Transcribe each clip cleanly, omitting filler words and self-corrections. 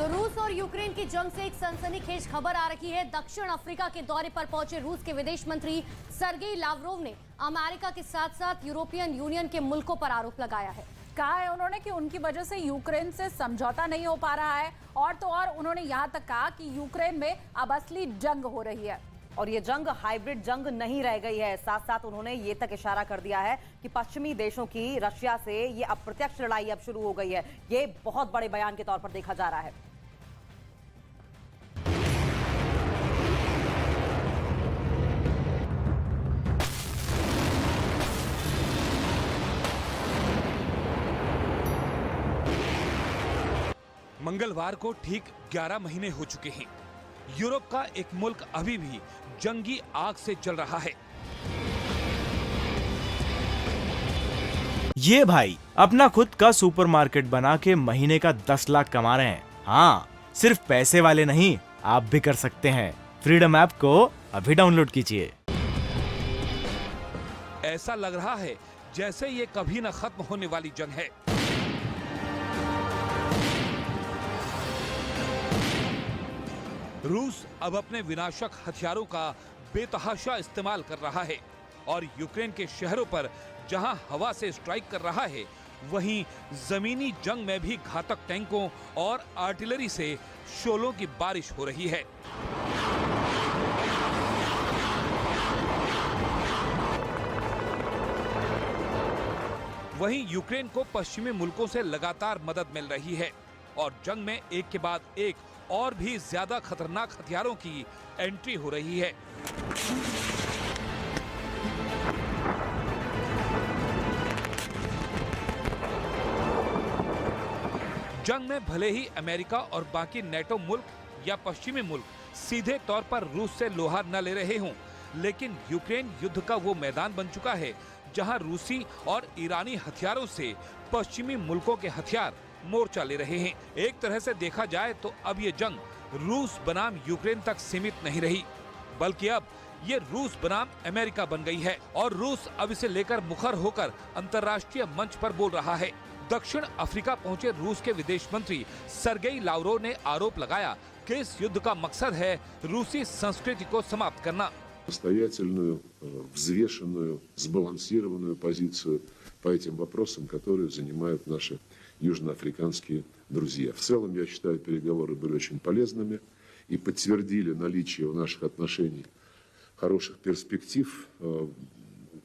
रूस और यूक्रेन की जंग से एक सनसनीखेज खबर आ रही है। दक्षिण अफ्रीका के दौरे पर पहुंचे रूस के विदेश मंत्री सर्गेई लावरोव ने अमेरिका के साथ साथ यूरोपियन यूनियन के मुल्कों पर आरोप लगाया है। कहा है उन्होंने कि उनकी वजह से यूक्रेन से समझौता नहीं हो पा रहा है, और तो और उन्होंने यहां तक कहा कि यूक्रेन में अब असली जंग हो रही है और ये जंग हाइब्रिड जंग नहीं रह गई है। साथ साथ उन्होंने ये तक इशारा कर दिया है कि पश्चिमी देशों की रशिया से ये अप्रत्यक्ष लड़ाई अब शुरू हो गई है। ये बहुत बड़े बयान के तौर पर देखा जा रहा है। मंगलवार को ठीक 11 महीने हो चुके हैं। यूरोप का एक मुल्क अभी भी जंगी आग से जल रहा है। ये भाई अपना खुद का सुपरमार्केट बना के महीने का 10 लाख कमा रहे हैं। हाँ, सिर्फ पैसे वाले नहीं, आप भी कर सकते हैं। फ्रीडम ऐप को अभी डाउनलोड कीजिए। ऐसा लग रहा है जैसे ये कभी न खत्म होने वाली जंग है। रूस अब अपने विनाशक हथियारों का बेतहाशा इस्तेमाल कर रहा है और यूक्रेन के शहरों पर जहां हवा से स्ट्राइक कर रहा है, वहीं जमीनी जंग में भी घातक टैंकों और आर्टिलरी से शोलों की बारिश हो रही है। वहीं यूक्रेन को पश्चिमी मुल्कों से लगातार मदद मिल रही है और जंग में एक के बाद एक और भी ज्यादा खतरनाक हथियारों की एंट्री हो रही है। जंग में भले ही अमेरिका और बाकी नेटो मुल्क या पश्चिमी मुल्क सीधे तौर पर रूस से लोहा न ले रहे हों, लेकिन यूक्रेन युद्ध का वो मैदान बन चुका है जहां रूसी और ईरानी हथियारों से पश्चिमी मुल्कों के हथियार मोर्चा ले रहे हैं। एक तरह से देखा जाए तो अब ये जंग रूस बनाम यूक्रेन तक सीमित नहीं रही, बल्कि अब ये रूस बनाम अमेरिका बन गई है और रूस अब इसे लेकर मुखर होकर अंतर्राष्ट्रीय मंच पर बोल रहा है। दक्षिण अफ्रीका पहुंचे रूस के विदेश मंत्री सर्गेई लावरोव ने आरोप लगाया कि इस युद्ध का मकसद है रूसी संस्कृति को समाप्त करना। Самостоятельную, взвешенную, сбалансированную позицию по этим вопросам, которые занимают наши южноафриканские друзья. В целом, я считаю, переговоры были очень полезными и подтвердили наличие в наших отношениях хороших перспектив.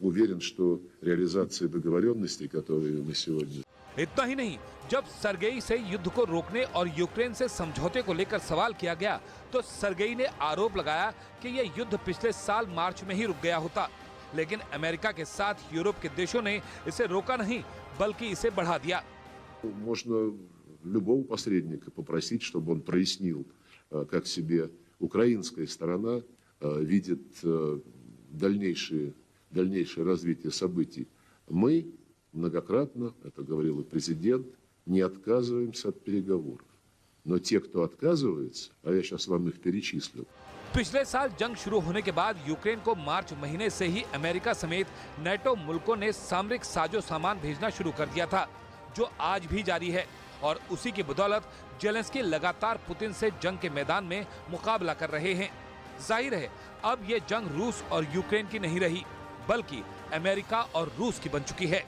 Уверен, что реализация договоренностей, которые мы сегодня... इतना ही नहीं, जब सर्गेई से युद्ध को रोकने और यूक्रेन से समझौते को लेकर सवाल किया गया तो सर्गेई ने आरोप लगाया कि यह युद्ध पिछले साल मार्च में ही रुक गया होता, लेकिन अमेरिका के साथ यूरोप के देशों ने इसे रोका नहीं बल्कि इसे बढ़ा दिया। Можно любого посредника попросить, чтобы он прояснил, как себе украинская сторона видит дальнейшее развитие событий. Мы многократно, это говорил и президент, не отказываемся от переговоров. Но те, кто отказывается, а я сейчас вам их перечислю. पिछले साल जंग शुरू होने के बाद यूक्रेन को मार्च महीने से ही अमेरिका समेत नेटो मुल्कों ने सामरिक साजो सामान भेजना शुरू कर दिया था, जो आज भी जारी है और उसी की बदौलत जेलेंस्की लगातार पुतिन से जंग के मैदान में मुकाबला कर रहे हैं। जाहिर है अब ये जंग रूस और यूक्रेन की नहीं रही बल्कि अमेरिका और रूस की बन चुकी है।